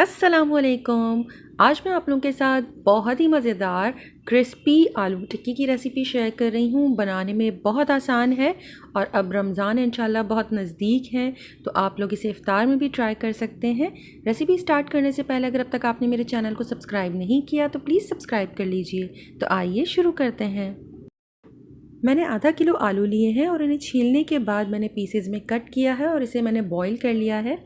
अस्सलामुअलैकुम। आज मैं आप लोगों के साथ बहुत ही मज़ेदार क्रिस्पी आलू टिक्की की रेसिपी शेयर कर रही हूँ। बनाने में बहुत आसान है और अब रमज़ान इंशाल्लाह बहुत नज़दीक है, तो आप लोग इसे इफ़्तार में भी ट्राई कर सकते हैं। रेसिपी स्टार्ट करने से पहले अगर अब तक आपने मेरे चैनल को सब्सक्राइब नहीं किया तो प्लीज़ सब्सक्राइब कर लीजिए। तो आइए शुरू करते हैं। मैंने आधा किलो आलू लिए हैं और इन्हें छीलने के बाद मैंने पीसेज में कट किया है और इसे मैंने बॉईल कर लिया है।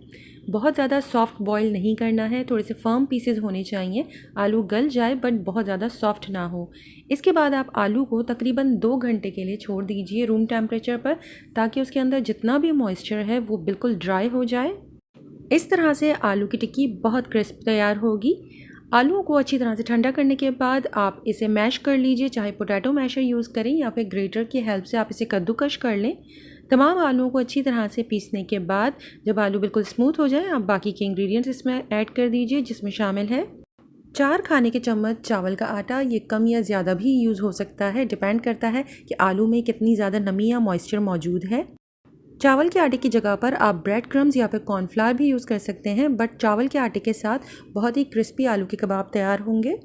बहुत ज़्यादा सॉफ्ट बॉईल नहीं करना है, थोड़े से फर्म पीसेज होने चाहिए। आलू गल जाए बट बहुत ज़्यादा सॉफ्ट ना हो। इसके बाद आप आलू को तकरीबन 2 घंटे के लिए छोड़ दीजिए रूम टेम्परेचर पर, ताकि उसके अंदर जितना भी मॉइस्चर है वो बिल्कुल ड्राई हो जाए। इस तरह से आलू की टिक्की बहुत क्रिस्प तैयार होगी। आलूओं को अच्छी तरह से ठंडा करने के बाद आप इसे मैश कर लीजिए, चाहे पोटैटो मैशर यूज़ करें या फिर ग्रेटर की हेल्प से आप इसे कद्दूकश कर लें। तमाम आलूओं को अच्छी तरह से पीसने के बाद जब आलू बिल्कुल स्मूथ हो जाए, आप बाकी के इंग्रेडिएंट्स इसमें ऐड कर दीजिए, जिसमें शामिल है 4 खाने के चम्मच चावल का आटा। ये कम या ज़्यादा भी यूज़ हो सकता है, डिपेंड करता है कि आलू में कितनी ज़्यादा नमी या मॉइस्चर मौजूद है। चावल के आटे की जगह पर आप ब्रेड क्रम्स या फिर कॉर्नफ्लावर भी यूज़ कर सकते हैं, बट चावल के आटे के साथ बहुत ही क्रिस्पी आलू के कबाब तैयार होंगे।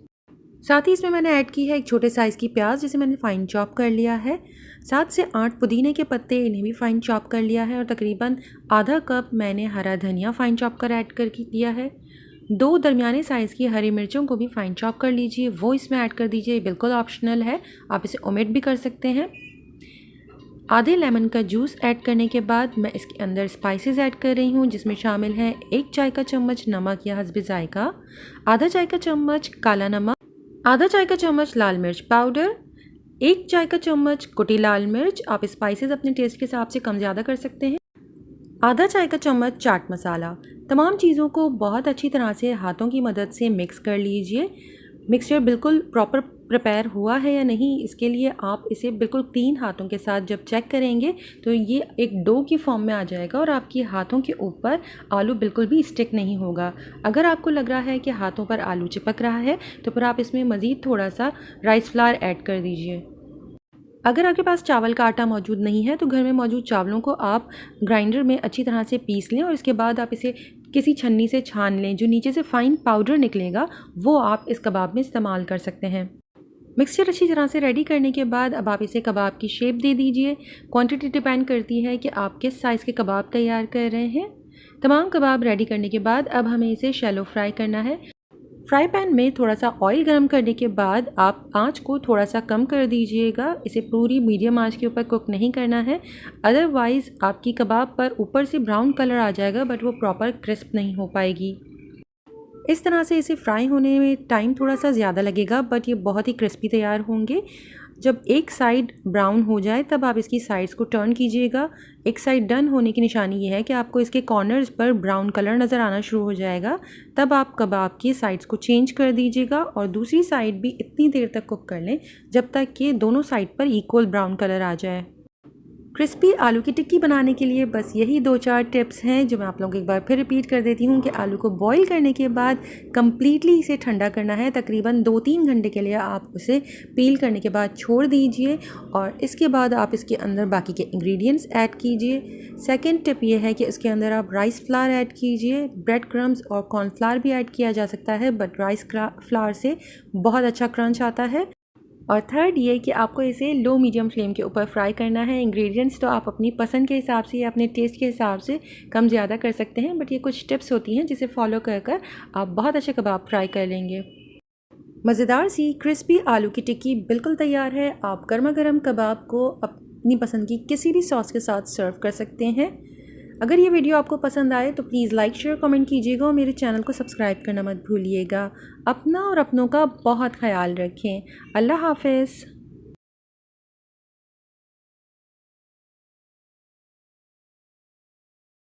साथ ही इसमें मैंने ऐड की है एक छोटे साइज़ की प्याज, जिसे मैंने फ़ाइन चॉप कर लिया है। 7 से 8 पुदीने के पत्ते, इन्हें भी फ़ाइन चॉप कर लिया है। और तकरीबन आधा कप मैंने हरा धनिया फ़ाइन चॉप कर ऐड कर दिया है। 2 दरमियाने साइज़ की हरी मिर्चों को भी फ़ाइन चॉप कर लीजिए, वो इसमें ऐड कर दीजिए। बिल्कुल ऑप्शनल है, आप इसे ओमिट भी कर सकते हैं। आधे लेमन का जूस ऐड करने के बाद मैं इसके अंदर स्पाइसेस ऐड कर रही हूँ, जिसमें शामिल हैं 1 चाय का चम्मच नमक या हस्बे जायका, आधा चाय का चम्मच काला नमक, आधा चाय का चम्मच लाल मिर्च पाउडर, 1 चाय का चम्मच कुटी लाल मिर्च। आप स्पाइसेस अपने टेस्ट के हिसाब से कम ज़्यादा कर सकते हैं। आधा चाय का चम्मच चाट मसाला। तमाम चीज़ों को बहुत अच्छी तरह से हाथों की मदद से मिक्स कर लीजिए। मिक्सचर बिल्कुल प्रॉपर प्रिपेयर हुआ है या नहीं, इसके लिए आप इसे बिल्कुल 3 हाथों के साथ जब चेक करेंगे तो ये एक डो की फॉर्म में आ जाएगा और आपके हाथों के ऊपर आलू बिल्कुल भी स्टिक नहीं होगा। अगर आपको लग रहा है कि हाथों पर आलू चिपक रहा है तो फिर आप इसमें मज़ीद थोड़ा सा राइस फ्लावर ऐड कर दीजिए। अगर आपके पास चावल का आटा मौजूद नहीं है तो घर में मौजूद चावलों को आप ग्राइंडर में अच्छी तरह से पीस लें और इसके बाद आप इसे किसी छन्नी से छान लें। जो नीचे से फ़ाइन पाउडर निकलेगा वो आप इस कबाब में इस्तेमाल कर सकते हैं। मिक्सचर अच्छी तरह से रेडी करने के बाद अब आप इसे कबाब की शेप दे दीजिए। क्वांटिटी डिपेंड करती है कि आप किस साइज़ के कबाब तैयार कर रहे हैं। तमाम कबाब रेडी करने के बाद अब हमें इसे शैलो फ्राई करना है। फ्राई पैन में थोड़ा सा ऑयल गर्म करने के बाद आप आंच को थोड़ा सा कम कर दीजिएगा। इसे पूरी मीडियम आंच के ऊपर कुक नहीं करना है, अदरवाइज़ आपकी कबाब पर ऊपर से ब्राउन कलर आ जाएगा बट वो प्रॉपर क्रिस्प नहीं हो पाएगी। इस तरह से इसे फ्राई होने में टाइम थोड़ा सा ज़्यादा लगेगा बट ये बहुत ही क्रिस्पी तैयार होंगे। जब एक साइड ब्राउन हो जाए तब आप इसकी साइड्स को टर्न कीजिएगा। एक साइड डन होने की निशानी ये है कि आपको इसके कॉर्नर्स पर ब्राउन कलर नज़र आना शुरू हो जाएगा। तब आप कबाब की साइड्स को चेंज कर दीजिएगा और दूसरी साइड भी इतनी देर तक कुक कर लें जब तक कि दोनों साइड पर इक्वल ब्राउन कलर आ जाए। क्रिस्पी आलू की टिक्की बनाने के लिए बस यही 2-4 टिप्स हैं, जो मैं आप लोगों को एक बार फिर रिपीट कर देती हूँ कि आलू को बॉईल करने के बाद कम्प्लीटली इसे ठंडा करना है। तकरीबन 2-3 घंटे के लिए आप उसे पील करने के बाद छोड़ दीजिए और इसके बाद आप इसके अंदर बाकी के इंग्रेडिएंट्स ऐड कीजिए। सेकंड टिप ये है कि इसके अंदर आप राइस फ्लावर ऐड कीजिए। ब्रेड क्रम्स और कॉर्नफ्लावर भी ऐड किया जा सकता है, बट राइस फ्लावर से बहुत अच्छा क्रंच आता है। और थर्ड ये कि आपको इसे लो मीडियम फ्लेम के ऊपर फ्राई करना है। इंग्रेडिएंट्स तो आप अपनी पसंद के हिसाब से या अपने टेस्ट के हिसाब से कम ज़्यादा कर सकते हैं, बट ये कुछ टिप्स होती हैं जिसे फॉलो कर कर आप बहुत अच्छे कबाब फ्राई कर लेंगे। मज़ेदार सी क्रिस्पी आलू की टिक्की बिल्कुल तैयार है। आप गर्मा गर्म कबाब को अपनी पसंद की किसी भी सॉस के साथ सर्व कर सकते हैं। अगर ये वीडियो आपको पसंद आए तो प्लीज़ लाइक शेयर कमेंट कीजिएगा और मेरे चैनल को सब्सक्राइब करना मत भूलिएगा। अपना और अपनों का बहुत ख्याल रखें। अल्लाह हाफ़िज़।